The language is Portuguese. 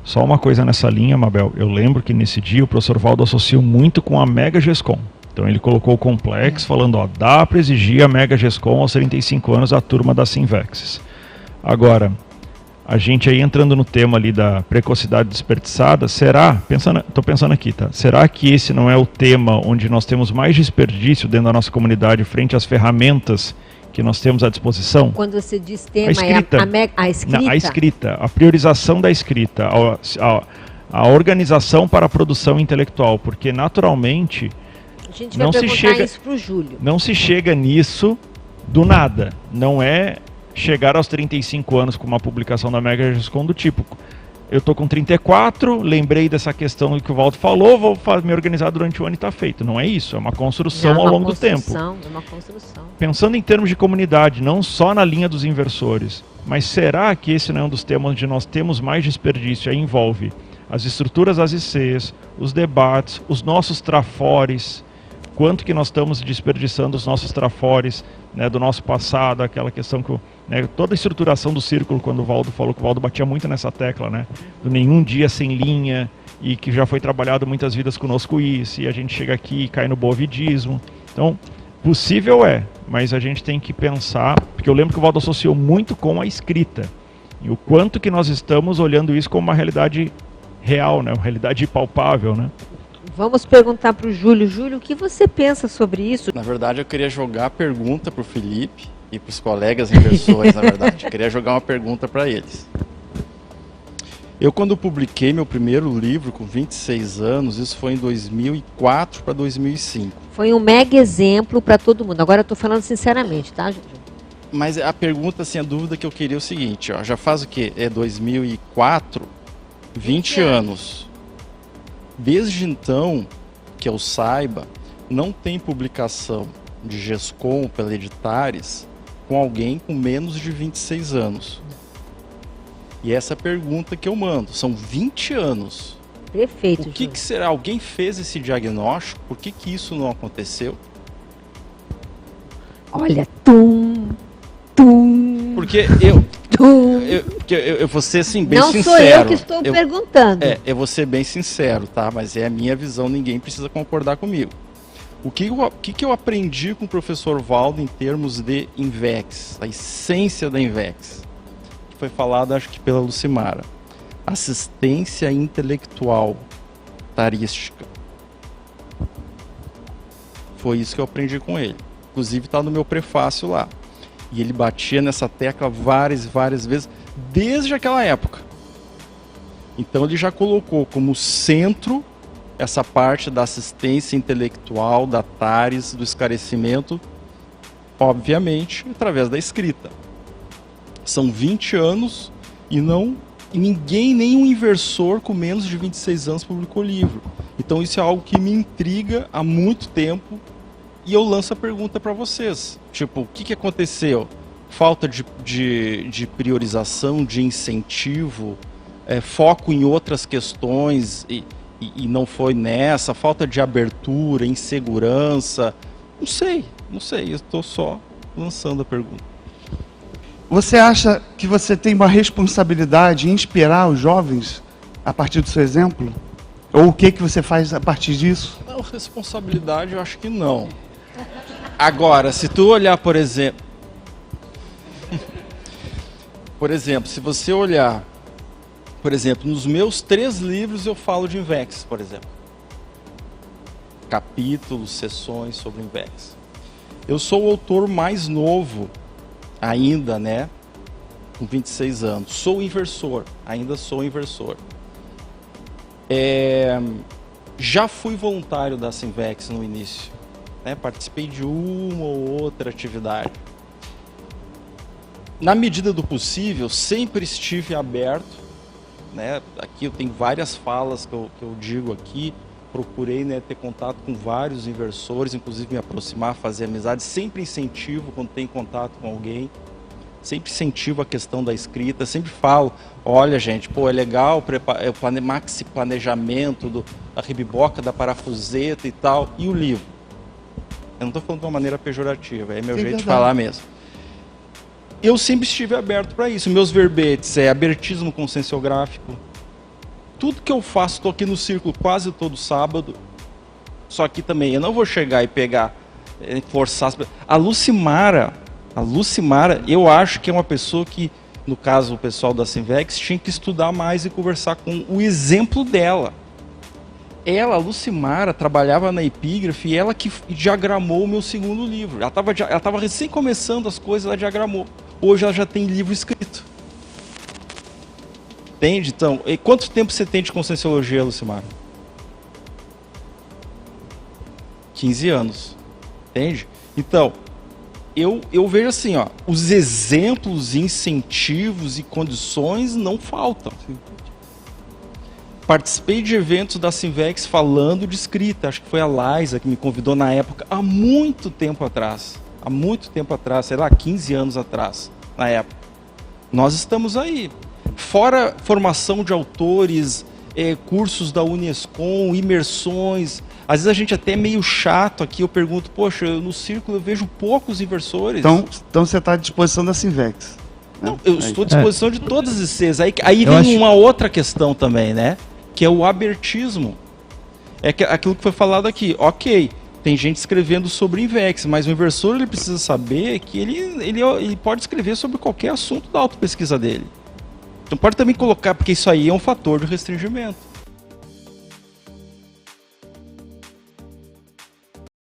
Só uma coisa nessa linha, Mabel, eu lembro que nesse dia o professor Valdo associou muito com a Mega GESCOM. Então ele colocou o complexo falando, ó, dá para exigir a Mega GESCOM aos 35 anos a turma da Sinvexes. Agora, a gente aí entrando no tema ali da precocidade desperdiçada, estou pensando aqui, tá? Será que esse não é o tema onde nós temos mais desperdício dentro da nossa comunidade frente às ferramentas que nós temos à disposição? Quando você diz tema, a escrita, a escrita? A escrita, a priorização da escrita, a organização para a produção intelectual, porque naturalmente a gente vai perguntar isso para o Júlio. Não se chega nisso do nada, não é chegar aos 35 anos com uma publicação da Mega GESCOM do tipo, eu estou com 34, lembrei dessa questão que o Valdo falou, vou me organizar durante o ano e está feito. Não é isso, é uma construção ao longo do tempo. É uma construção. Pensando em termos de comunidade, não só na linha dos inversores, mas será que esse não é um dos temas onde nós temos mais desperdício? Aí envolve as estruturas das ICs, os debates, os nossos trafores, quanto que nós estamos desperdiçando os nossos trafores, né, do nosso passado, aquela questão que toda a estruturação do círculo, quando o Valdo falou, que o Valdo batia muito nessa tecla, né, do nenhum dia sem linha, e que já foi trabalhado muitas vidas conosco isso, e a gente chega aqui e cai no bovidismo. Então, possível mas a gente tem que pensar, porque eu lembro que o Valdo associou muito com a escrita, e o quanto que nós estamos olhando isso como uma realidade real, né, uma realidade palpável, né. Vamos perguntar para o Júlio. Júlio, o que você pensa sobre isso? Na verdade, eu queria jogar a pergunta para o Felipe e para os colegas inversores, na verdade. Eu queria jogar uma pergunta para eles. Eu, quando publiquei meu primeiro livro, com 26 anos, isso foi em 2004 para 2005. Foi um mega exemplo para todo mundo. Agora eu estou falando sinceramente, tá, Júlio? Mas a pergunta, assim, a dúvida que eu queria é o seguinte, ó, já faz o quê? É 2004, 20 anos. Desde então, que eu saiba, não tem publicação de GESCOM pela Editares com alguém com menos de 26 anos. E essa é a pergunta que eu mando. São 20 anos. Perfeito, O que será? Alguém fez esse diagnóstico? Por que isso não aconteceu? Olha, Porque eu vou ser assim, bem não sincero. Não sou eu que estou perguntando. Eu vou ser bem sincero, tá? Mas é a minha visão, ninguém precisa concordar comigo. O que eu aprendi com o professor Valdo em termos de INVEX, a essência da INVEX, que foi falado, acho que pela Lucimara. Assistência intelectual tarística. Foi isso que eu aprendi com ele. Inclusive está no meu prefácio lá. E ele batia nessa tecla várias vezes, desde aquela época. Então ele já colocou como centro essa parte da assistência intelectual, da TARES, do esclarecimento, obviamente, através da escrita. São 20 anos e ninguém, nenhum inversor com menos de 26 anos publicou livro. Então isso é algo que me intriga há muito tempo. E eu lanço a pergunta para vocês, tipo, o que aconteceu? Falta de priorização, de incentivo, foco em outras questões e não foi nessa, falta de abertura, insegurança, não sei, eu estou só lançando a pergunta. Você acha que você tem uma responsabilidade em inspirar os jovens a partir do seu exemplo? Ou o que você faz a partir disso? Não, responsabilidade eu acho que não. Agora, se tu olhar, por exemplo, se você olhar, por exemplo, nos meus 3 livros eu falo de INVEX, por exemplo. Capítulos, sessões sobre INVEX. Eu sou o autor mais novo ainda, né? Com 26 anos. Sou inversor, ainda sou inversor. Já fui voluntário da Sinvex no início. Né? Participei de uma ou outra atividade. Na medida do possível, sempre estive aberto. Né? Aqui eu tenho várias falas que eu digo aqui. Procurei, né, ter contato com vários inversores, inclusive me aproximar, fazer amizade. Sempre incentivo quando tem contato com alguém. Sempre incentivo a questão da escrita. Sempre falo, olha gente, pô, é legal o maxi planejamento da ribiboca, da parafuseta e tal. E o livro? Eu não estou falando de uma maneira pejorativa, é meu jeito de falar mesmo. Eu sempre estive aberto para isso. Meus verbetes é abertismo conscienciográfico, tudo que eu faço, estou aqui no círculo quase todo sábado. Só que também, eu não vou chegar e pegar, forçar... A Lucimara, eu acho que é uma pessoa que, no caso o pessoal da Sinvex, tinha que estudar mais e conversar com o exemplo dela. Ela, a Lucimara, trabalhava na Epígrafe e ela que diagramou o meu segundo livro. Ela estava recém começando as coisas, ela diagramou. Hoje ela já tem livro escrito. Entende? Então, e quanto tempo você tem de Conscienciologia, Lucimara? 15 anos. Entende? Então, eu vejo assim, ó, os exemplos, incentivos e condições não faltam. Participei de eventos da Sinvex falando de escrita. Acho que foi a Laisa que me convidou na época, há muito tempo atrás, sei lá, 15 anos atrás, na época. Nós estamos aí. Fora formação de autores, cursos da Unescom, imersões. Às vezes a gente até é meio chato aqui, eu pergunto, poxa, no círculo eu vejo poucos inversores. Então você está à disposição da Sinvex. Não, eu estou à disposição de todas as ICs. Aí vem uma outra questão também, né? Que é o abertismo. É aquilo que foi falado aqui. Ok, tem gente escrevendo sobre Invex, mas o inversor ele precisa saber que ele pode escrever sobre qualquer assunto da autopesquisa dele. Então pode também colocar, porque isso aí é um fator de restringimento.